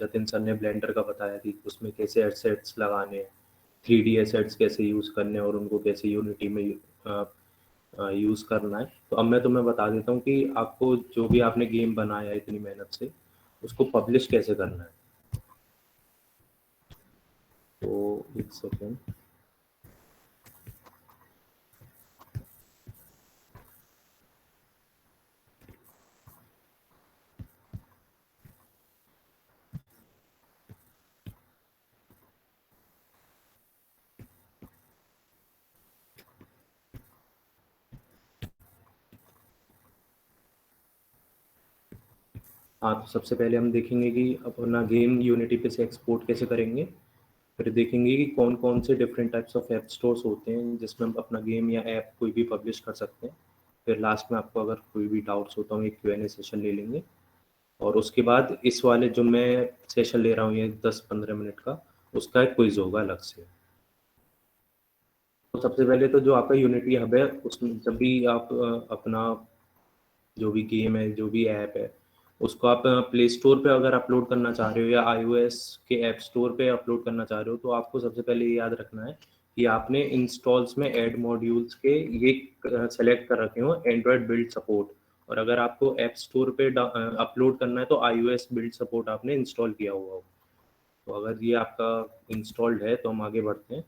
Jatin sir ने blender का बताया कि उसमें कैसे एसेट्स लगाने हैं, 3D एसेट्स कैसे यूज़ करने हैं और उनको कैसे यूनिटी में यूज़ करना है। तो अब मैं तुम्हें बता देता हूँ कि आपको जो भी आपने गेम बनाया है इतनी मेहनत से, उसको पब्लिश कैसे करना है। तो एक सेकेंड। हाँ, तो सबसे पहले हम देखेंगे कि अपना गेम यूनिटी पे से एक्सपोर्ट कैसे करेंगे। फिर देखेंगे कि कौन कौन से different types of app stores होते हैं जिसमें हम अपना गेम या ऐप कोई भी पब्लिश कर सकते हैं। फिर लास्ट में आपको अगर कोई भी डाउट्स होता हो एक Q&A सेशन ले लेंगे। और उसके बाद इस वाले जो मैं सेशन ले रहा हूँ ये 10-15 मिनट का, उसका एक क्विज होगा अलग से। तो सबसे पहले तो जो आपका यूनिटी हब है उसमें जब भी आप अपना जो भी गेम है, जो भी ऐप है, उसको आप प्ले स्टोर पे अगर अपलोड करना चाह रहे हो या iOS के ऐप स्टोर पे अपलोड करना चाह रहे हो, तो आपको सबसे पहले ये याद रखना है कि आपने इंस्टॉल्स में ऐड मॉड्यूल्स के ये सेलेक्ट कर रखे हो एंड्रॉयड बिल्ड सपोर्ट। और अगर आपको ऐप स्टोर पे अपलोड करना है तो iOS बिल्ड सपोर्ट आपने इंस्टॉल किया हुआ हो। तो अगर ये आपका इंस्टॉल्ड है तो हम आगे बढ़ते हैं।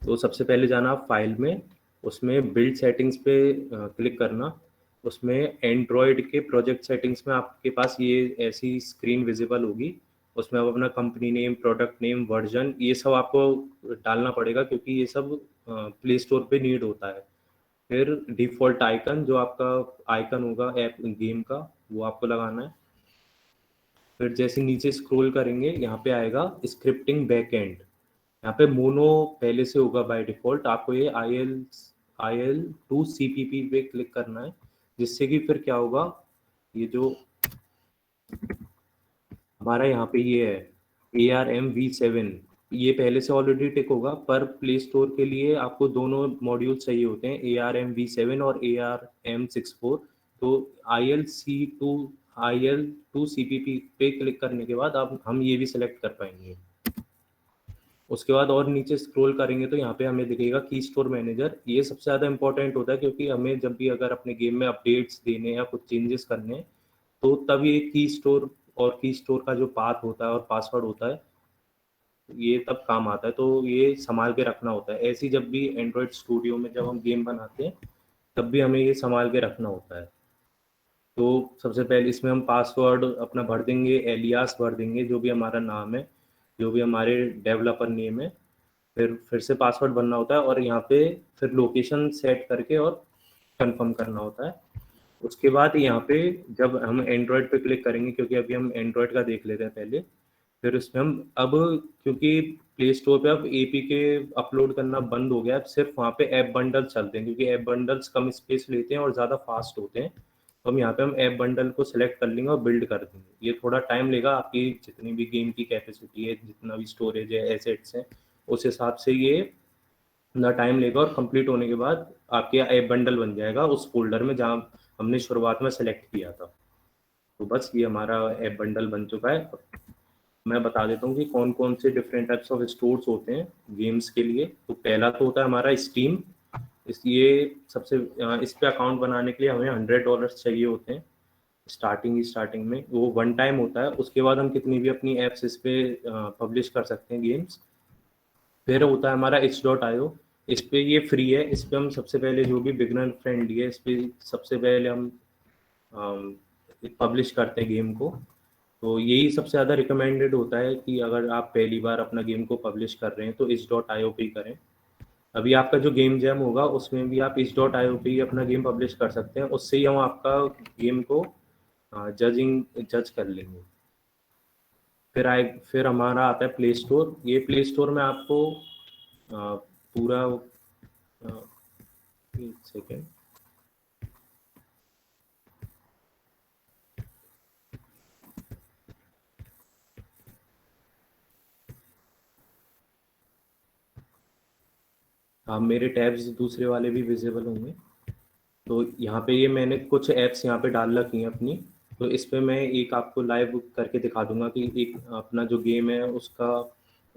तो सबसे पहले जाना आप फाइल में, उसमें बिल्ड सेटिंग्स पे क्लिक करना। उसमें एंड्रॉयड के प्रोजेक्ट सेटिंग्स में आपके पास ये ऐसी स्क्रीन विजिबल होगी। उसमें आप अपना company name, product name, version, ये सब आपको डालना पड़ेगा क्योंकि ये सब प्ले स्टोर पे नीड होता है। फिर डिफ़ॉल्ट आइकन, जो आपका आइकन होगा ऐप गेम का, वो आपको लगाना है। फिर जैसे नीचे स्क्रॉल करेंगे यहाँ पे आएगा स्क्रिप्टिंग बैकएंड। यहाँ पे मोनो पहले से होगा बाय डिफॉल्ट, आपको ये IL2 CPP पे क्लिक करना है। जिससे कि फिर क्या होगा, ये जो हमारा यहाँ पे ये है ARM-V7, ये पहले से ऑलरेडी टिक होगा, पर प्ले स्टोर के लिए आपको दोनों मॉड्यूल चाहिए होते हैं, ARM-V7 और ARM64। तो IL2 CPP पे क्लिक करने के बाद आप हम ये भी सिलेक्ट कर पाएंगे। उसके बाद और नीचे स्क्रॉल करेंगे तो यहाँ पे हमें दिखेगा की स्टोर मैनेजर। ये सबसे ज़्यादा इंपॉर्टेंट होता है क्योंकि हमें जब भी अगर अपने गेम में अपडेट्स देने या कुछ चेंजेस करने हैं, तो तब ये की स्टोर और की स्टोर का जो पाथ होता है और पासवर्ड होता है, ये तब काम आता है। तो ये संभाल के रखना होता है। ऐसी जब भी एंड्रॉयड स्टूडियो में जब हम गेम बनाते हैं, तब भी हमें ये संभाल के रखना होता है। तो सबसे पहले इसमें हम पासवर्ड अपना भर देंगे, एलियास भर देंगे, जो भी हमारा नाम है, जो भी हमारे डेवलपर नेम है। फिर से पासवर्ड भरना होता है और यहाँ पे फिर लोकेशन सेट करके और कंफर्म करना होता है। उसके बाद यहाँ पे जब हम एंड्रॉयड पे क्लिक करेंगे, क्योंकि अभी हम एंड्रॉयड का देख लेते हैं पहले, फिर उसमें हम अब, क्योंकि प्ले स्टोर पे अब APK अपलोड करना बंद हो गया, अब सिर्फ वहाँ पे ऐप बंडल चलते हैं क्योंकि ऐप बंडल्स कम स्पेस लेते हैं और ज़्यादा फास्ट होते हैं। तो हम यहाँ पे हम ऐप बंडल को सिलेक्ट कर लेंगे और बिल्ड कर देंगे। ये थोड़ा टाइम लेगा, आपकी जितनी भी गेम की कैपेसिटी है, जितना भी स्टोरेज है, एसेट्स हैं, उस हिसाब से ये ना टाइम लेगा। और कंप्लीट होने के बाद आपके ऐप बंडल बन जाएगा उस फोल्डर में जहाँ हमने शुरुआत में सेलेक्ट किया था। तो बस ये हमारा ऐप बंडल बन चुका है। मैं बता देता हूँ कि कौन कौन से डिफरेंट टाइप्स ऑफ स्टोर्स होते हैं गेम्स के लिए। तो पहला तो होता है हमारा स्टीम। ये सबसे इस पे अकाउंट बनाने के लिए हमें $100 चाहिए होते हैं स्टार्टिंग में। वो वन टाइम होता है, उसके बाद हम कितनी भी अपनी एप्स इस पे पब्लिश कर सकते हैं गेम्स। फिर होता है हमारा itch.io। इस पे ये फ्री है। इस पे हम सबसे पहले जो भी बिगनर फ्रेंडली है, इस पे सबसे पहले हम पब्लिश करते हैं गेम को। तो यही सबसे ज़्यादा रिकमेंडेड होता है कि अगर आप पहली बार अपना गेम को पब्लिश कर रहे हैं तो itch.io पे ही करें। अभी आपका जो गेम जैम होगा उसमें भी आप itch.io पे ही अपना गेम पब्लिश कर सकते हैं। उससे ही हम आपका गेम को जज कर लेंगे। फिर हमारा आता है प्ले स्टोर। ये प्ले स्टोर में आपको पूरा एक सेकेंड। हाँ, मेरे टैब्स दूसरे वाले भी विजिबल होंगे। तो यहाँ पे ये मैंने कुछ ऐप्स यहाँ पे डाल रखी हैं अपनी। तो इस पे मैं एक आपको लाइव करके दिखा दूंगा कि एक अपना जो गेम है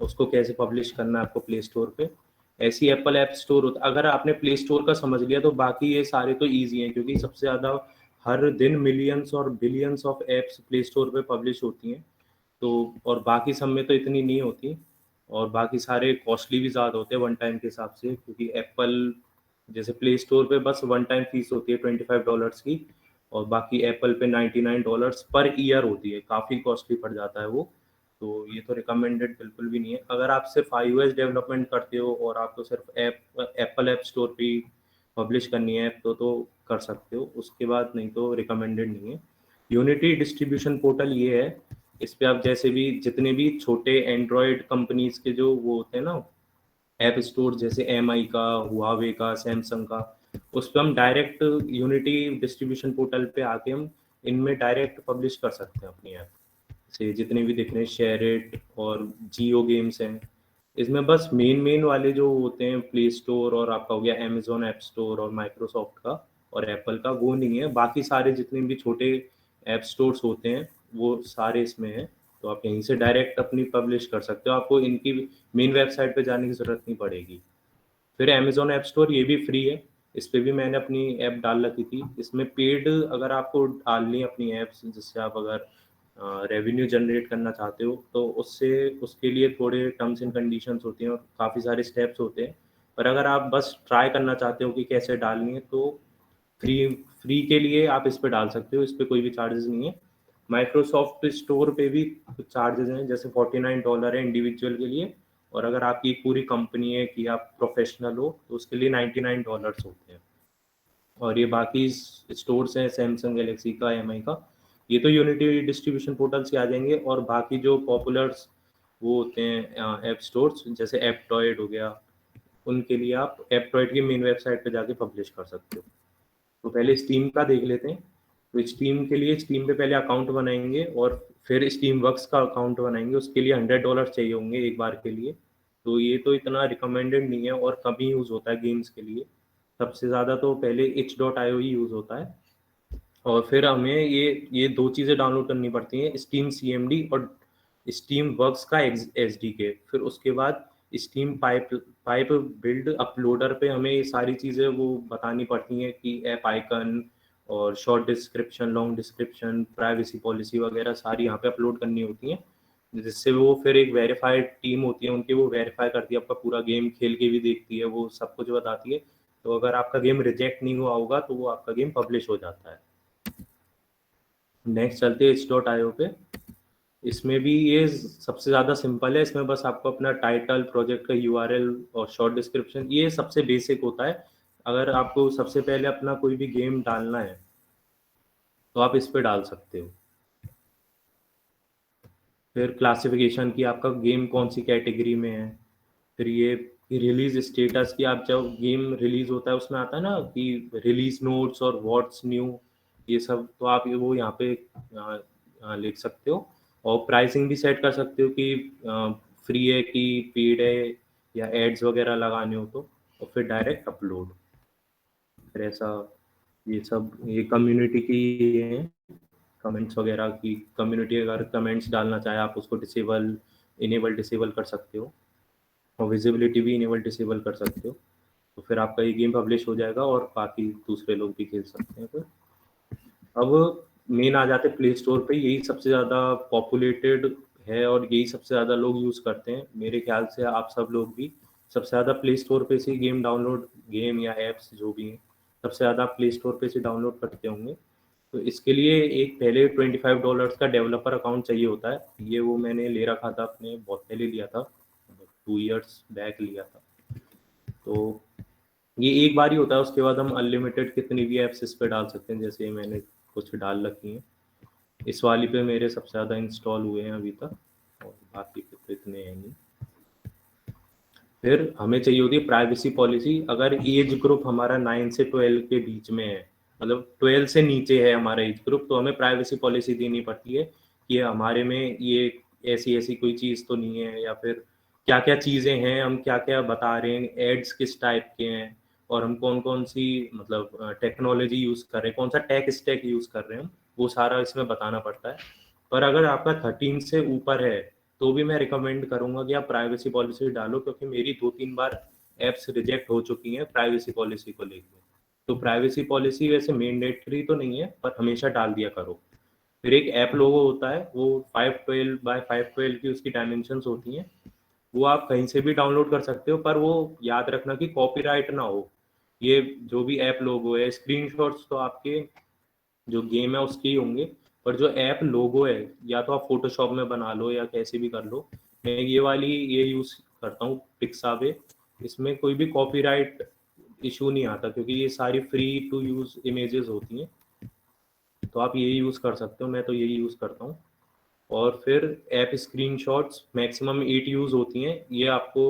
उसको कैसे पब्लिश करना है आपको प्ले स्टोर पे। ऐसी एप्पल ऐप स्टोर होता, अगर आपने प्ले स्टोर का समझ लिया तो बाकी ये सारे तो ईजी हैं, क्योंकि सबसे ज़्यादा हर दिन मिलियंस और billions of apps play store पे पब्लिश होती हैं। तो और बाकी सब में तो इतनी नहीं होती, और बाकी सारे कॉस्टली भी ज़्यादा होते हैं वन टाइम के हिसाब से, क्योंकि एप्पल जैसे प्ले स्टोर पे बस वन टाइम फीस होती है $25 की, और बाकी एप्पल पे $99 पर ईयर होती है, काफ़ी कॉस्टली पड़ जाता है वो। तो ये तो रिकमेंडेड बिल्कुल भी नहीं है। अगर आप सिर्फ iOS डेवलपमेंट करते हो और आपको सिर्फ एप्पल ऐप स्टोर पे पब्लिश करनी है ऐप तो कर सकते हो, उसके बाद नहीं तो रिकमेंडेड नहीं है। यूनिटी डिस्ट्रीब्यूशन पोर्टल ये है, इस पे आप जैसे भी जितने भी छोटे एंड्रॉयड कंपनीज के जो वो होते हैं ना ऐप स्टोर, जैसे एमआई का, हुआवे का, सैमसंग का, उस पर हम डायरेक्ट यूनिटी डिस्ट्रीब्यूशन पोर्टल पे आके हम इनमें डायरेक्ट पब्लिश कर सकते हैं अपनी ऐप से, जितने भी दिख रहे हैं शेयरिट और जियो गेम्स हैं। इसमें बस मेन मेन वाले जो होते हैं प्ले स्टोर और आपका हो गया अमेजोन ऐप स्टोर और माइक्रोसॉफ्ट का और एप्पल का, वो नहीं है। बाकी सारे जितने भी छोटे ऐप स्टोर्स होते हैं वो सारे इसमें हैं। तो आप यहीं से डायरेक्ट अपनी पब्लिश कर सकते हो, आपको इनकी मेन वेबसाइट पे जाने की ज़रूरत नहीं पड़ेगी। फिर अमेजोन ऐप स्टोर ये भी फ्री है, इस पे भी मैंने अपनी ऐप डाल रखी थी। इसमें पेड अगर आपको डालनी है अपनी ऐप्स, जिससे आप अगर रेवेन्यू जनरेट करना चाहते हो तो उससे उसके लिए थोड़े टर्म्स एंड कंडीशंस होती हैं और काफ़ी सारे स्टेप्स होते हैं। पर अगर आप बस ट्राई करना चाहते हो कि कैसे डालनी है तो फ्री फ्री के लिए आप इस पे डाल सकते हो, इस पे कोई भी चार्जेस नहीं है। माइक्रोसॉफ्ट स्टोर पे भी कुछ चार्जेस हैं, जैसे $49 है इंडिविजुअल के लिए, और अगर आपकी पूरी कंपनी है कि आप प्रोफेशनल हो तो उसके लिए $99 होते हैं। और ये बाकी स्टोर्स हैं सैमसंग गैलेक्सी का, एमआई का, ये तो यूनिटी डिस्ट्रीब्यूशन पोर्टल से आ जाएंगे। और बाकी जो पॉपुलर वो होते हैं ऐप स्टोर्स, जैसे एप्टॉयड हो गया, उनके लिए आप एप्टॉयड की मेन वेबसाइट पे जाके पब्लिश कर सकते हो। तो पहले स्टीम का देख लेते हैं। तो स्टीम के लिए स्टीम पे पहले अकाउंट बनाएंगे और फिर स्टीम वर्क्स का अकाउंट बनाएंगे, उसके लिए $100 चाहिए होंगे एक बार के लिए। तो ये तो इतना रिकमेंडेड नहीं है और कम ही यूज़ होता है गेम्स के लिए। सबसे ज़्यादा तो पहले itch.io ही यूज़ होता है, और फिर हमें ये दो चीज़ें डाउनलोड करनी पड़ती हैं, स्टीम CMD और स्टीम वर्क्स का SDK। फिर उसके बाद स्टीम पाइप बिल्ड अपलोडर पे हमें ये सारी चीज़ें वो बतानी पड़ती हैं कि ऐप आइकन और short description, long description, privacy policy वगैरह सारी यहाँ पे अपलोड करनी होती हैं, जिससे वो फिर एक वेरीफाइड टीम होती है उनकी, वो वेरीफाई करती है आपका पूरा गेम, खेल के भी देखती है, वो सब कुछ बताती है। तो अगर आपका गेम रिजेक्ट नहीं हुआ होगा तो वो आपका गेम पब्लिश हो जाता है। नेक्स्ट चलते हैं itch.io पे। इसमें भी ये सबसे ज़्यादा सिंपल है, इसमें बस आपको अपना टाइटल, प्रोजेक्ट का URL और शॉर्ट डिस्क्रिप्शन, ये सबसे बेसिक होता है। अगर आपको सबसे पहले अपना कोई भी गेम डालना है तो आप इस पे डाल सकते हो। फिर क्लासिफिकेशन की आपका गेम कौन सी कैटेगरी में है। फिर ये रिलीज स्टेटस की, आप जब गेम रिलीज होता है उसमें आता है ना कि रिलीज नोट्स और व्हाट्स न्यू, ये सब तो आप वो यहाँ पे लिख सकते हो। और प्राइसिंग भी सेट कर सकते हो कि फ्री है कि पेड है, या एड्स वगैरह लगाने हो तो, और फिर डायरेक्ट अपलोड। फिर ऐसा ये सब ये कम्युनिटी की ये है, कमेंट्स वगैरह की कम्युनिटी, अगर कमेंट्स डालना चाहे आप उसको इनेबल डिसेबल कर सकते हो, और विजिबिलिटी भी इनेबल डिसेबल कर सकते हो। तो फिर आपका ये गेम पब्लिश हो जाएगा और बाकी दूसरे लोग भी खेल सकते हैं। फिर अब मेन आ जाते प्ले स्टोर पे, यही सबसे ज़्यादा पॉपुलेटेड है और यही सबसे ज़्यादा लोग यूज़ करते हैं। मेरे ख्याल से आप सब लोग भी सबसे ज़्यादा प्ले स्टोर पे से गेम या ऐप्स जो भी हैं सबसे ज़्यादा प्ले स्टोर पे से डाउनलोड करते होंगे। तो इसके लिए एक पहले $25 का डेवलपर अकाउंट चाहिए होता है। ये वो मैंने ले रखा था, अपने बहुत पहले लिया था, 2 years बैक लिया था। तो ये एक बार ही होता है, उसके बाद हम अनलिमिटेड कितनी भी ऐप्स इस पे डाल सकते हैं, जैसे मैंने कुछ डाल रखी हैं। इस वाली पे मेरे सबसे ज़्यादा इंस्टॉल हुए हैं अभी तक, और बाकी पे तो इतने हैं नहीं। फिर हमें चाहिए होती है प्राइवेसी पॉलिसी। अगर एज ग्रुप हमारा 9 से 12 के बीच में है, मतलब 12 से नीचे है हमारा एज ग्रुप, तो हमें प्राइवेसी पॉलिसी देनी पड़ती है कि हमारे में ये ऐसी ऐसी कोई चीज़ तो नहीं है, या फिर क्या क्या चीज़ें हैं, हम क्या क्या बता रहे हैं, एड्स किस टाइप के हैं, और हम कौन कौन सी मतलब टेक्नोलॉजी यूज़ कर रहे हैं, कौन सा टेक स्टैक यूज़ कर रहे हैं हम, वो सारा इसमें बताना पड़ता है। पर अगर आपका 13 से ऊपर है तो भी मैं रिकमेंड करूंगा कि आप प्राइवेसी पॉलिसी डालो, क्योंकि मेरी 2-3 बार एप्स रिजेक्ट हो चुकी हैं प्राइवेसी पॉलिसी को लेकर। तो प्राइवेसी पॉलिसी वैसे मैंडेटरी तो नहीं है, पर हमेशा डाल दिया करो। फिर एक ऐप लोगो होता है, वो 512 बाय 512 की उसकी डायमेंशंस होती हैं। वो आप कहीं से भी डाउनलोड कर सकते हो, पर वो याद रखना कि कॉपीराइट ना हो। ये जो भी ऐप लोगो है, स्क्रीनशॉट्स तो आपके जो गेम है उसके ही होंगे, पर जो ऐप लोगो है या तो आप फोटोशॉप में बना लो या कैसे भी कर लो। मैं ये यूज करता हूँ पिक्साबे। इसमें कोई भी कॉपीराइट इशू नहीं आता, क्योंकि ये सारी फ्री टू यूज इमेजेस होती हैं। तो आप ये यूज कर सकते हो, मैं तो यही यूज करता हूँ। और फिर ऐप स्क्रीनशॉट्स मैक्सिमम 8 यूज होती हैं। ये आपको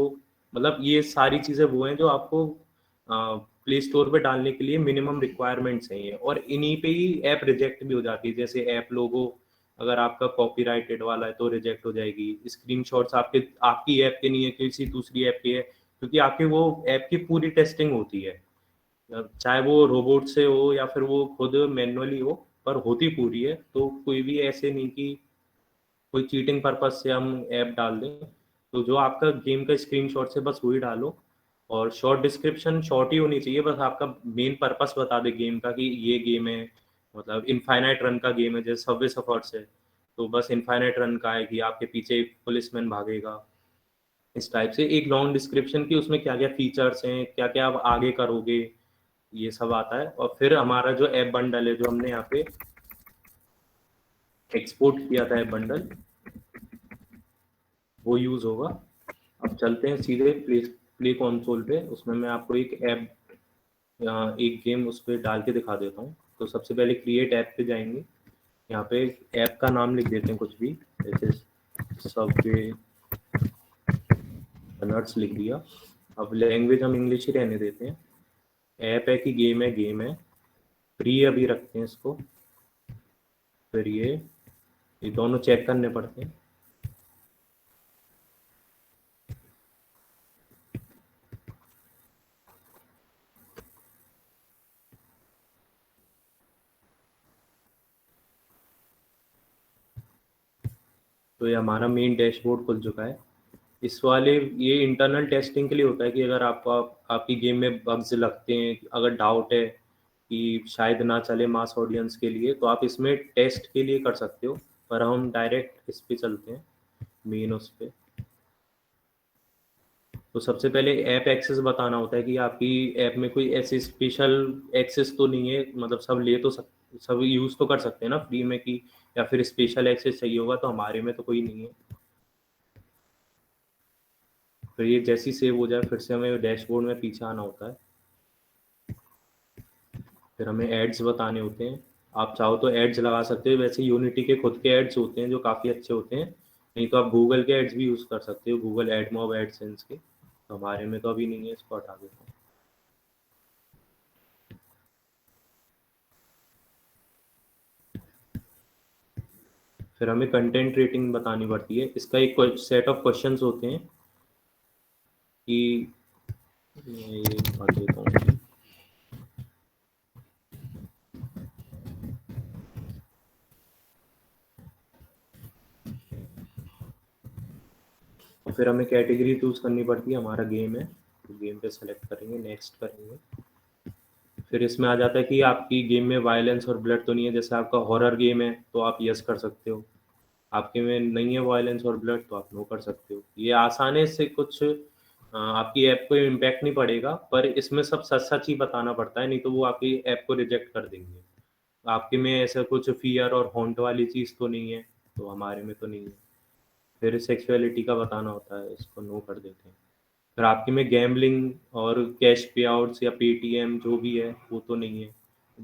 मतलब ये सारी चीज़ें वो हैं जो आपको प्ले स्टोर पे डालने के लिए मिनिमम रिक्वायरमेंट्स हैं ये, और इन्हीं पे ही ऐप रिजेक्ट भी हो जाती है। जैसे ऐप लोगो अगर आपका कॉपीराइटेड वाला है तो रिजेक्ट हो जाएगी। स्क्रीनशॉट्स आपकी ऐप के नहीं है, किसी दूसरी ऐप की है, क्योंकि आपकी वो ऐप की पूरी टेस्टिंग होती है। चाहे वो रोबोट से हो या फिर वो खुद मैनुअली हो, पर होती पूरी है। तो कोई भी ऐसे नहीं कि कोई चीटिंग पर्पज से हम ऐप डाल दें। तो जो आपका गेम का स्क्रीनशॉट है बस वही डालो। और शॉर्ट डिस्क्रिप्शन शॉर्ट ही होनी चाहिए, बस आपका मेन पर्पस बता दे गेम का कि ये गेम है, मतलब इनफाइनाइट रन का गेम है, जैसे सबवे सफर्स है। तो बस इनफाइनाइट रन का है कि आपके पीछे एक पुलिसमैन भागेगा। इस टाइप से एक लॉन्ग डिस्क्रिप्शन की उसमें क्या क्या फीचर्स हैं, क्या क्या आप आगे करोगे, ये सब आता है। और फिर हमारा जो ऐप बंडल है जो हमने यहाँ पे एक्सपोर्ट किया था, ऐप बंडल वो यूज होगा। अब चलते हैं सीधे प्ले कंसोल पे। उसमें मैं आपको एक ऐप या एक गेम उस पर डाल के दिखा देता हूँ। तो सबसे पहले क्रिएट ऐप पे जाएंगे। यहाँ पे ऐप का नाम लिख देते हैं कुछ भी, जैसे सबवे रनर्स लिख दिया। अब लैंग्वेज हम इंग्लिश ही रहने देते हैं। ऐप है कि गेम है, गेम है। फ्री अभी रखते हैं इसको। फिर ये दोनों चेक करने पड़ते हैं। तो ये हमारा मेन डैशबोर्ड खुल चुका है। इस वाले ये इंटरनल टेस्टिंग के लिए होता है कि अगर आपकी गेम में बग्स लगते हैं, अगर डाउट है कि शायद ना चले मास ऑडियंस के लिए, तो आप इसमें टेस्ट के लिए कर सकते हो। पर हम डायरेक्ट इस पे चलते हैं, मेन उस पे। तो सबसे पहले ऐप एक्सेस बताना होता है कि आपकी ऐप में कोई ऐसी स्पेशल एक्सेस तो नहीं है, मतलब सब यूज़ तो कर सकते हैं ना फ्री में, कि या फिर स्पेशल एक्सेस चाहिए होगा, तो हमारे में तो कोई नहीं है। फिर ये जैसी सेव हो जाए फिर से हमें डैशबोर्ड में पीछे आना होता है। फिर हमें एड्स बताने होते हैं। आप चाहो तो एड्स लगा सकते हो, वैसे यूनिटी के खुद के एड्स होते हैं जो काफ़ी अच्छे होते हैं। नहीं तो आप गूगल के एड्स भी यूज़ कर सकते हो, गूगल एडमॉब एडसेंस के। तो हमारे में तो अभी नहीं है, इसको हटा देता हूँ। फिर हमें कंटेंट रेटिंग बतानी पड़ती है। इसका एक सेट ऑफ क्वेश्चंस होते हैं कि ये बता देता हूँ। और फिर हमें कैटेगरी चूज करनी पड़ती है। हमारा गेम है तो गेम पे सेलेक्ट करेंगे, नेक्स्ट करेंगे। फिर इसमें आ जाता है कि आपकी गेम में वायलेंस और ब्लड तो नहीं है। जैसे आपका हॉरर गेम है तो आप यस कर सकते हो, आपके में नहीं है वायलेंस और ब्लड तो आप नो कर सकते हो। ये आसान है, इससे कुछ आपकी ऐप को इम्पैक्ट नहीं पड़ेगा, पर इसमें सब सच सच ही बताना पड़ता है, नहीं तो वो आपकी ऐप को रिजेक्ट कर देंगे। आपके में ऐसा कुछ फियर और हॉन्ट वाली चीज़ तो नहीं है, तो हमारे में तो नहीं है। फिर सेक्सुअलिटी का बताना होता है, इसको नो कर देते हैं। फिर आपके में गैम्बलिंग और कैश पे आउट्स या पेटीएम जो भी है वो तो नहीं है।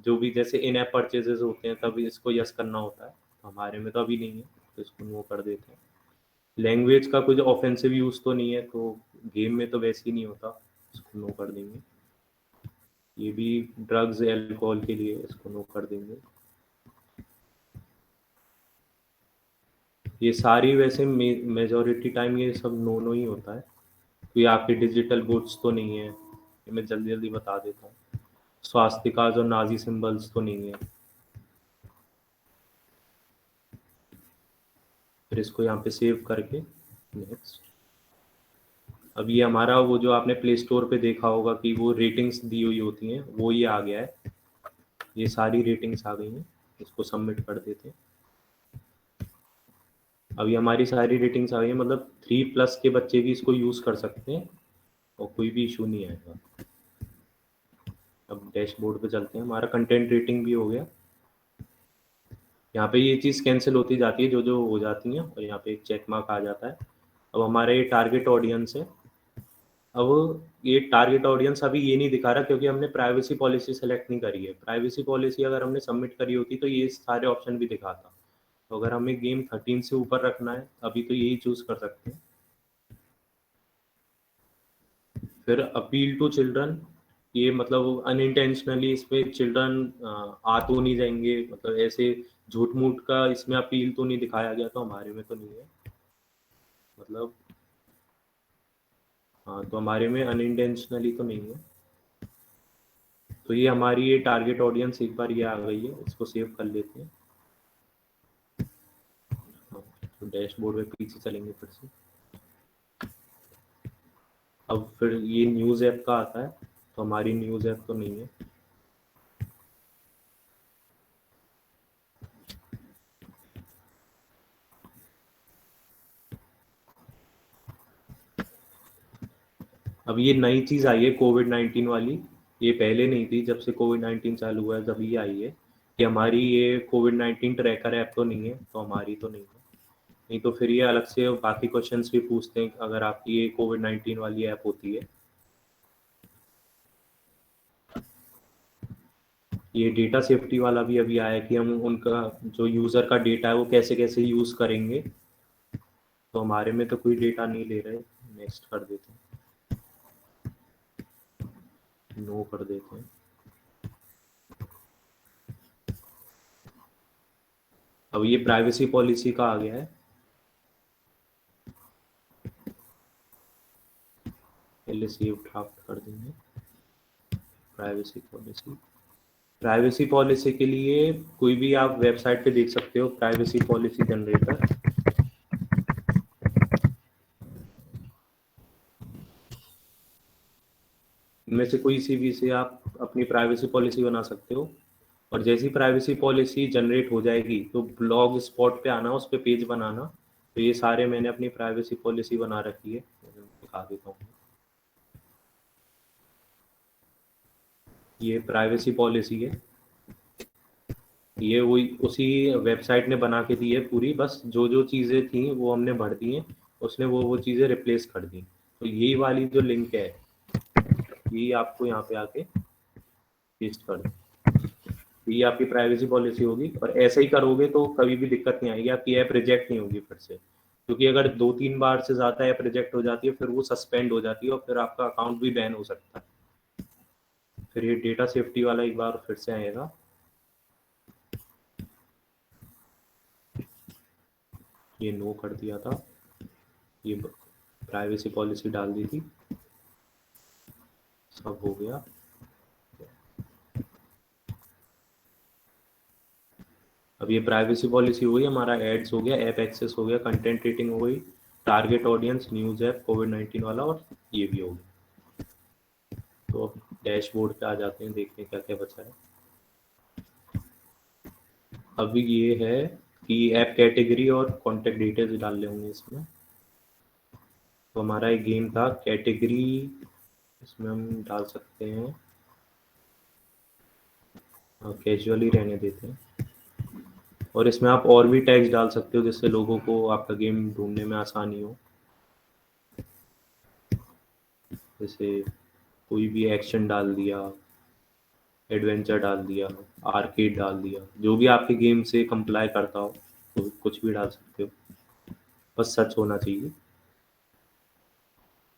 जो भी जैसे इन ऐप परचेजेस होते हैं तभी इसको यस करना होता है, तो हमारे में तो अभी नहीं है, तो इसको नो कर देते हैं। लैंग्वेज का कुछ ऑफेंसिव यूज़ तो नहीं है, तो गेम में तो वैसे ही नहीं होता, इसको नो कर देंगे। ये भी ड्रग्स एल्कोहल के लिए, इसको नो कर देंगे। ये सारी वैसे मेजोरिटी टाइम ये सब नो नो ही होता है। कोई आपके डिजिटल गुड्स तो नहीं है, ये मैं जल्दी जल्दी बता देता हूँ। स्वास्तिकाज और नाजी सिंबल्स तो नहीं है। फिर इसको यहाँ पे सेव करके नेक्स्ट। अब ये हमारा वो जो आपने प्ले स्टोर पे देखा होगा कि वो रेटिंग्स दी हुई होती हैं, वो ये आ गया है, ये सारी रेटिंग्स आ गई हैं। इसको सबमिट कर देते हैं। अभी हमारी सारी रेटिंग्स आ गई हैं, मतलब 3+ के बच्चे भी इसको यूज़ कर सकते हैं और कोई भी इशू नहीं आएगा। अब डैशबोर्ड पे चलते हैं, हमारा कंटेंट रेटिंग भी हो गया। यहाँ पे ये चीज़ कैंसिल होती जाती है जो जो हो जाती हैं, और यहाँ पे एक चेक मार्क आ जाता है। अब हमारा ये टारगेट ऑडियंस है। अब ये टारगेट ऑडियंस अभी ये नहीं दिखा रहा क्योंकि हमने प्राइवेसी पॉलिसी सेलेक्ट नहीं करी है। प्राइवेसी पॉलिसी अगर हमने सबमिट करी होती तो ये सारे ऑप्शन भी दिखाता। तो अगर हमें गेम 13 से ऊपर रखना है अभी तो यही चूज कर सकते हैं। फिर अपील टू चिल्ड्रन, ये मतलब अनइंटेंशनली इसमें चिल्ड्रन आ तो नहीं जाएंगे, मतलब ऐसे झूठ मूठ का इसमें अपील तो नहीं दिखाया गया, तो हमारे में तो नहीं है, मतलब हाँ तो हमारे में अनइंटेंशनली तो नहीं है। तो ये हमारी ये टारगेट ऑडियंस एक बार ये आ गई है, इसको सेव कर लेते हैं। हाँ, तो डैशबोर्ड में पीछे चलेंगे फिर से। अब फिर ये न्यूज़ ऐप का आता है, तो हमारी न्यूज़ ऐप तो नहीं है। अब ये नई चीज़ आई है कोविड-19 वाली, ये पहले नहीं थी, जब से कोविड-19 चालू हुआ है जब ये आई है कि हमारी ये कोविड-19 ट्रैकर ऐप तो नहीं है, तो हमारी तो नहीं है। नहीं तो फिर ये अलग से बाकी क्वेश्चंस भी पूछते हैं अगर आपकी ये कोविड-19 वाली ऐप होती है। ये डेटा सेफ्टी वाला भी अभी आया कि हम उनका जो यूज़र का डेटा है वो कैसे कैसे यूज़ करेंगे, तो हमारे में तो कोई डेटा नहीं ले रहे। नेक्स्ट कर देते हैं, नो कर देते हैं। अब ये प्राइवेसी पॉलिसी का आ गया है, पहले सेव ड्राफ्ट कर देंगे। प्राइवेसी पॉलिसी, प्राइवेसी पॉलिसी के लिए कोई भी आप वेबसाइट पे देख सकते हो, प्राइवेसी पॉलिसी जनरेटर। इनमें से कोई सी भी से आप अपनी प्राइवेसी पॉलिसी बना सकते हो, और जैसी प्राइवेसी पॉलिसी जनरेट हो जाएगी तो ब्लॉग स्पॉट पे आना, उस पे पेज बनाना। तो ये सारे मैंने अपनी प्राइवेसी पॉलिसी बना रखी है, दिखा देता हूँ। ये प्राइवेसी पॉलिसी है, ये वही उसी वेबसाइट ने बना के दी है पूरी, बस जो जो चीज़ें थी वो हमने भर दी हैं, उसने वो चीज़ें रिप्लेस कर दी। तो यही वाली जो लिंक है ये आपको यहाँ पे आके पेस्ट कर दो, ये आपकी प्राइवेसी पॉलिसी होगी। और ऐसे ही करोगे तो कभी भी दिक्कत नहीं आएगी, आपकी ऐप रिजेक्ट नहीं होगी फिर से, क्योंकि अगर 2-3 बार से ज़्यादा ऐप रिजेक्ट हो जाती है फिर वो सस्पेंड हो जाती है और फिर आपका अकाउंट भी बैन हो सकता है। फिर ये डेटा सेफ्टी वाला एक बार फिर से आएगा, ये नो कर दिया था, ये प्राइवेसी पॉलिसी डाल दी थी, सब हो गया। अब ये प्राइवेसी पॉलिसी हो गई, हमारा एड्स हो गया, ऐप एक्सेस हो गया, कंटेंट रेटिंग हो गई, टारगेट ऑडियंस, न्यूज़ ऐप, कोविड-19 वाला, और ये भी हो गया। तो डैशबोर्ड पे आ जाते हैं, देखते हैं क्या क्या बचा है। अभी ये है कि ऐप कैटेगरी और कॉन्टैक्ट डिटेल्स डालने होंगे इसमें। तो हमारा एक गेम था कैटेगरी, इसमें हम डाल सकते हैं, कैजुअली रहने देते हैं, और इसमें आप और भी टैग्स डाल सकते हो जिससे लोगों को आपका गेम ढूंढने में आसानी हो। जैसे कोई भी एक्शन डाल दिया, एडवेंचर डाल दिया, आर्केड डाल दिया, जो भी आपके गेम से कंप्लाई करता हो तो कुछ भी डाल सकते हो, बस सच होना चाहिए।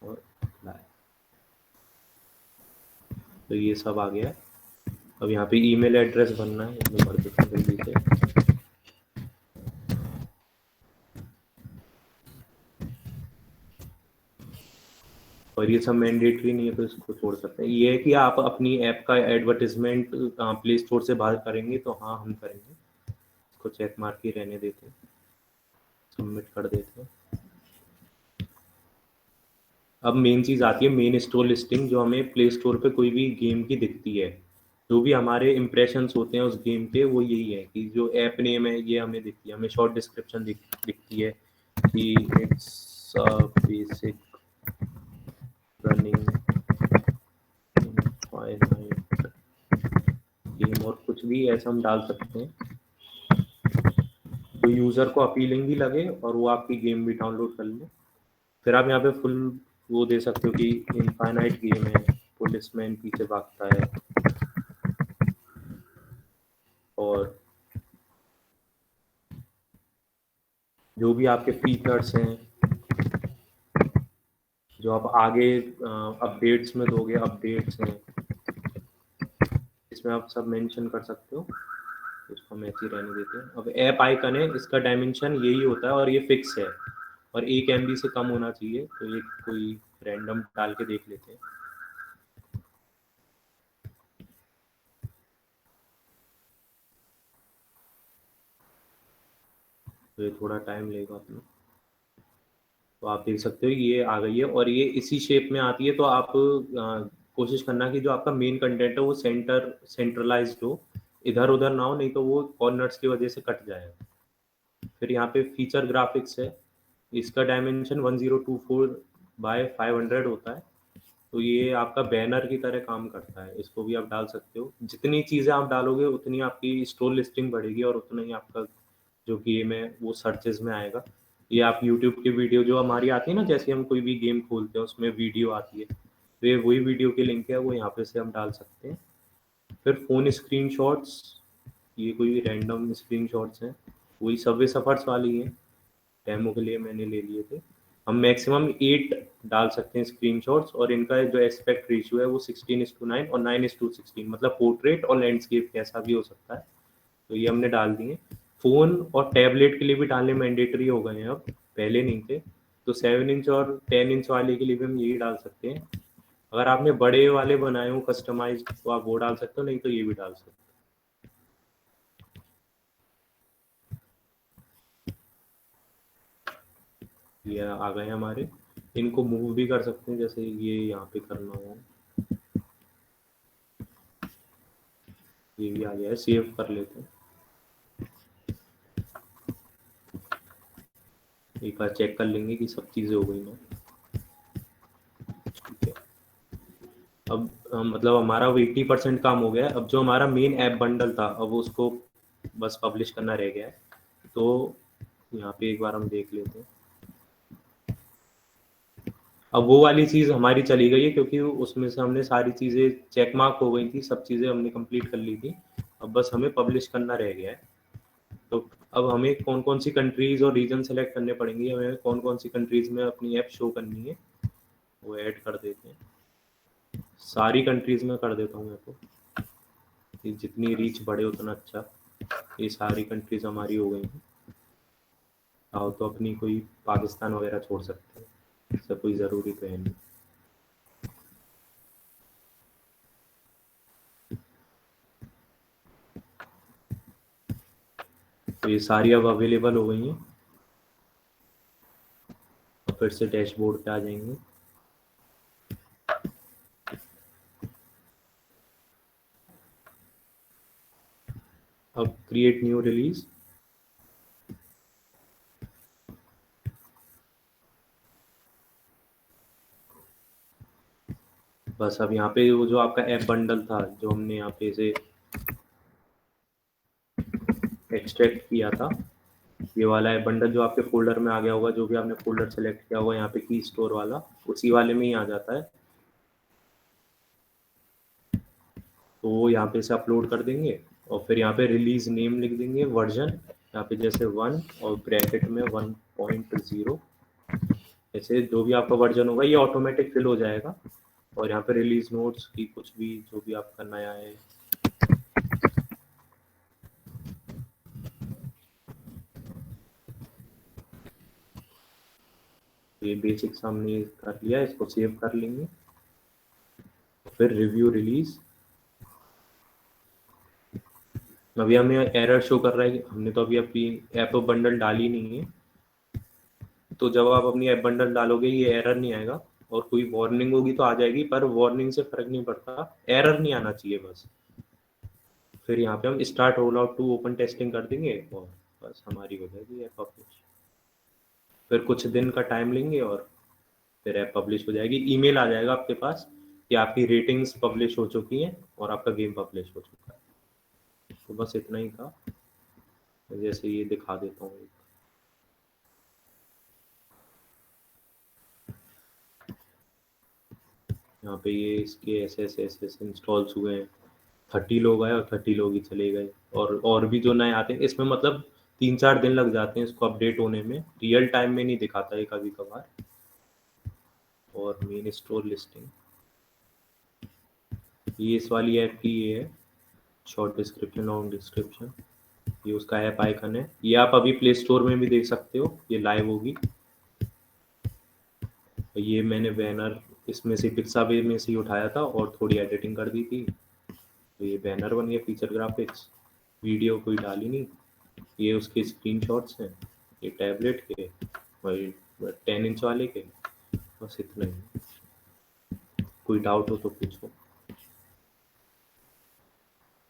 और apply। तो ये सब आ गया है। अब यहाँ पे ईमेल एड्रेस भरना है, इसमें भर देते हैं जल्दी से। और ये सब मैंडेटरी नहीं है तो इसको छोड़ सकते हैं। ये है कि आप अपनी ऐप का एडवर्टिजमेंट प्ले स्टोर से बाहर करेंगे तो हाँ हम करेंगे, इसको चेक मार के रहने देते हैं। सबमिट कर देते हैं। अब मेन चीज़ आती है मेन स्टोर लिस्टिंग, जो हमें प्ले स्टोर पे कोई भी गेम की दिखती है। जो भी हमारे इंप्रेशंस होते हैं उस गेम के, वो यही है कि जो ऐप नेम है ये हमें दिखती है, हमें शॉर्ट डिस्क्रिप्शन दिखती है कि it's basic running infinite game, और कुछ भी ऐसा हम डाल सकते हैं तो यूज़र को अपीलिंग भी लगे और वो आपकी गेम भी डाउनलोड कर ले। फिर आप यहाँ पे फुल वो दे सकते हो कि इनफाइनाइट गेम है, पुलिसमैन पीछे भागता है, और जो भी आपके फीचर्स हैं जो आप आगे अपडेट्स में दोगे, अपडेट्स हैं इसमें आप सब मेंशन कर सकते हो। इसको हम ऐसे ही रहने देते हैं। अब ऐप आइकन है, इसका डायमेंशन यही होता है और ये फिक्स है और 1 MB से कम होना चाहिए। तो ये कोई रैंडम डाल के देख लेते हैं। तो ये थोड़ा टाइम लेगा अपना। तो आप देख सकते हो ये आ गई है और ये इसी शेप में आती है। तो आप कोशिश करना कि जो आपका मेन कंटेंट है वो सेंट्रलाइज्ड हो, इधर उधर ना हो, नहीं तो वो कॉर्नर्स की वजह से कट जाएगा। फिर यहाँ पे फीचर ग्राफिक्स है, इसका डायमेंशन 1024 बाय 500 होता है। तो ये आपका बैनर की तरह काम करता है, इसको भी आप डाल सकते हो। जितनी चीज़ें आप डालोगे उतनी आपकी स्टोर लिस्टिंग बढ़ेगी और उतना ही आपका जो गेम है वो सर्चेज में आएगा। ये आप यूट्यूब की वीडियो जो हमारी आती है ना, जैसे हम कोई भी गेम खोलते हैं उसमें वीडियो आती है, तो ये वही वीडियो की लिंक है, वो यहाँ पे से हम डाल सकते हैं। फिर फ़ोन स्क्रीनशॉट्स, ये कोई रैंडम स्क्रीनशॉट्स हैं, वही सबवे सफर्स वाली है, डेमो के लिए मैंने ले लिए थे। हम मैक्सिमम 8 डाल सकते हैं स्क्रीनशॉट्स और इनका जो एस्पेक्ट रेशियो है वो 16:9 और 9:16, मतलब पोर्ट्रेट और लैंडस्केप कैसा भी हो सकता है। तो ये हमने डाल दिए। फ़ोन और टैबलेट के लिए भी डालने मैंडेटरी हो गए हैं अब, पहले नहीं थे। तो 7 इंच और 10 इंच वाले के लिए भी हम यही डाल सकते हैं। अगर आपने बड़े वाले बनाए हो कस्टमाइज तो आप वो डाल सकते हो, नहीं तो ये भी डाल सकते हो। ये आ गए हमारे। इनको मूव भी कर सकते हैं, जैसे ये यहाँ पे करना हो, ये भी आ गया है। सेव कर लेते हैं, एक बार चेक कर लेंगे कि सब चीज़ें हो गई ना। ठीक है। अब मतलब हमारा वो 80% काम हो गया है। अब जो हमारा मेन ऐप बंडल था अब उसको बस पब्लिश करना रह गया है। तो यहाँ पे एक बार हम देख लेते हैं। अब वो वाली चीज़ हमारी चली गई है क्योंकि उसमें से हमने सारी चीज़ें चेक मार्क हो गई थी, सब चीज़ें हमने कंप्लीट कर ली थी। अब बस हमें पब्लिश करना रह गया है। तो अब हमें कौन कौन सी कंट्रीज़ और रीजन सेलेक्ट करने पड़ेंगे, हमें कौन कौन सी कंट्रीज़ में अपनी ऐप शो करनी है वो ऐड कर देते हैं। सारी कंट्रीज़ में कर देता हूँ मैं, तो कि जितनी रीच बढ़े उतना अच्छा। ये सारी कंट्रीज़ हमारी हो गई हैं। आओ तो अपनी कोई पाकिस्तान वगैरह छोड़ सकते हैं, इससे कोई ज़रूरी तो है नहीं। तो ये सारी अब अवेलेबल हो गई हैं। और फिर से डैशबोर्ड पे आ जाएंगे। अब क्रिएट न्यू रिलीज, बस अब यहाँ पे वो जो आपका ऐप बंडल था जो हमने यहाँ पे से एक्सट्रैक्ट किया था, ये वाला ऐप बंडल जो आपके फोल्डर में आ गया होगा, जो भी आपने फोल्डर सेलेक्ट किया होगा यहाँ पे की स्टोर वाला, उसी वाले में ही आ जाता है। तो वो यहाँ पे से अपलोड कर देंगे और फिर यहाँ पे रिलीज नेम लिख देंगे, वर्जन यहाँ पे जैसे 1 और ब्रैकेट में 1.0, ऐसे जो भी आपका वर्जन होगा ये ऑटोमेटिक फिल हो जाएगा। और यहाँ पे रिलीज नोट्स की कुछ भी जो भी आपका नया है, ये बेसिक्स हमने कर लिया, इसको सेव कर लेंगे। फिर रिव्यू रिलीज, अभी हमें एरर शो कर रहा है कि हमने तो अभी अपनी ऐप बंडल डाली नहीं है। तो जब आप अपनी ऐप बंडल डालोगे ये एरर नहीं आएगा, और कोई वार्निंग होगी तो आ जाएगी, पर वार्निंग से फर्क नहीं पड़ता, एरर नहीं आना चाहिए बस। फिर यहाँ पे हम start roll out to open testing कर देंगे और बस हमारी हो जाएगी ऐप पब्लिश। फिर कुछ दिन का टाइम लेंगे और फिर ऐप पब्लिश हो जाएगी। ईमेल आ जाएगा आपके पास कि आपकी रेटिंग्स पब्लिश हो चुकी हैं और आपका गेम पब्लिश हो चुका है। तो बस इतना ही था। जैसे ये दिखा देता हूँ, यहाँ पे ये इसके एस इंस्टॉल्स हुए हैं। 30 लोग आए और 30 लोग ही चले गए, और भी जो नए आते हैं इसमें, मतलब 3-4 दिन लग जाते हैं इसको अपडेट होने में, रियल टाइम में नहीं दिखाता है कभी कभार। और मेन स्टोर लिस्टिंग, ये इस वाली ऐप की ये है, शॉर्ट डिस्क्रिप्शन लॉन्ग डिस्क्रिप्शन, ये उसका ऐप आइकन है। ये आप अभी प्ले स्टोर में भी देख सकते हो, ये लाइव होगी। ये मैंने बैनर इसमें से पिक्साबे में से ही उठाया था और थोड़ी एडिटिंग कर दी थी, तो ये बैनर बन गया, फीचर ग्राफिक्स। वीडियो कोई डाली नहीं, ये उसके स्क्रीनशॉट्स हैं, ये टैबलेट के, वही 10 इंच वाले के। बस इतना ही। कोई डाउट हो तो पूछो।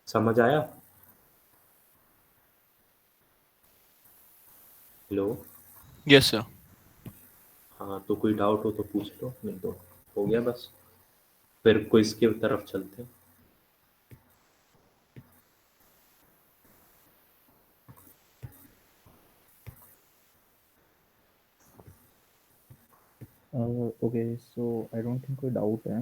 समझ आया? हेलो? Yes sir. हाँ, तो कोई डाउट हो तो पूछ लो, नहीं तो हो गया बस। फिर क्विज की तरफ चलते हैं। Okay, so I don't think कोई डाउट है।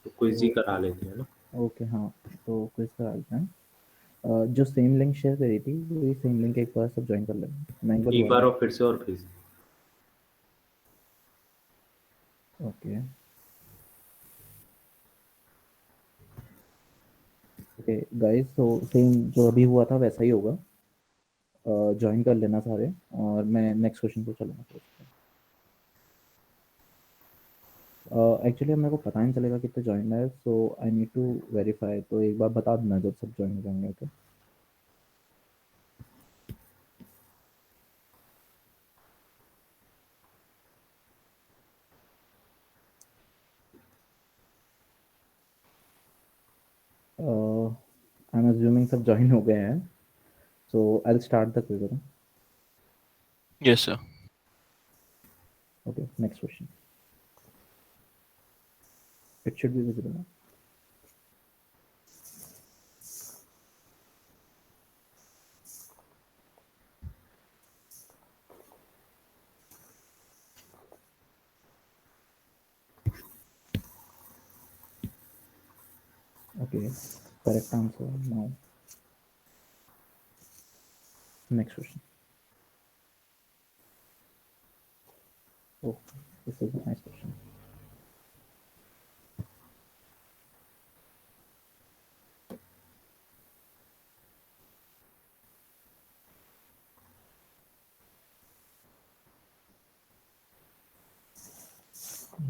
तो क्विज ही करा लेते हैं ना। ओके हाँ, तो क्विज करा लेते हैं। जो सेम लिंक शेयर करी थी वही सेम लिंक एक बार सब ज्वाइन कर लेंगे। मैं एक बार एक बार दोबारा। और फिर से, और प्लीज। ओके ओके गाइस, तो सेम जो अभी हुआ था वैसा ही होगा। ज्वाइन कर लेना सारे, और मैं नेक्स्ट क्वेश्चन पे चलूँगा फिर उसके बाद। एक्चुअली मेरे को पता नहीं चलेगा कितने ज्वाइन है, सो आई नीड टू वेरीफाई। तो एक बार बता देना जब सब ज्वाइन हो जाएंगे। ओके आई एम अज्यूमिंग सब ज्वाइन हो गए हैं, so I will start the quiz. Yes sir. Okay, next question. It should be visible now. Okay, correct answer now. Next question. Oh, this is a nice question.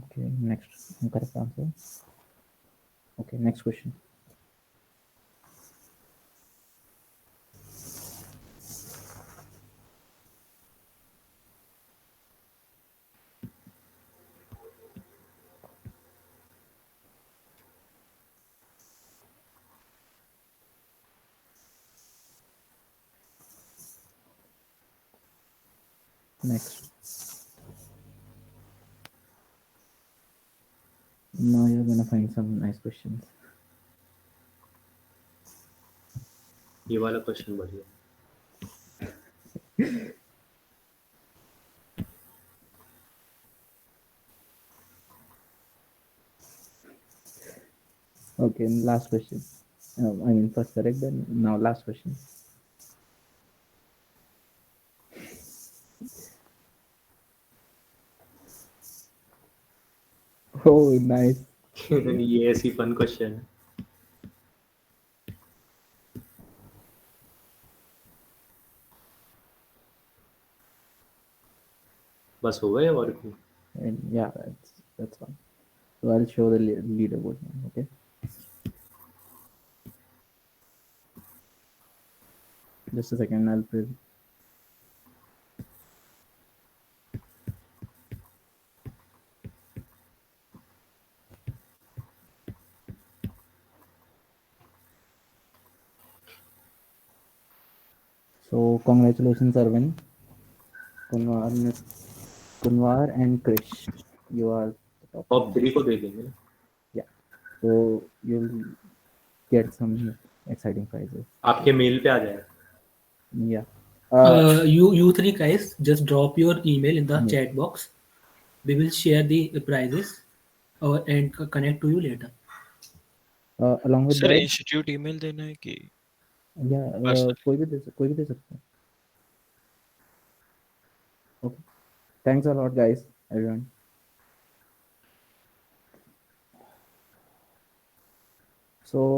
Okay, next correct answer. Okay, next question. Next. Now you're gonna find some nice questions. ये वाला question बढ़िया। Okay, last question. I mean, first correct, then now last question. Oh, nice. ये ऐसी fun question है। बस हो गए और भी? And yeah, that's fine. So I'll show the leaderboard now. Okay. Just a second. I'll print. So congratulations, Arvind, Kunwar, Kunwar and Krish. You are the top top winners. 3 को दे देंगे. Yeah. So you'll get some exciting prizes. आपके mail पे आ जाएगा. Yeah. You three guys just drop your email in the Yeah. chat box. We will share the prizes and connect to you later. Along with sir that, institute email देना है कि yeah, Personal. कोई भी दे सकते हैं. Okay. Thanks a lot, guys, everyone. So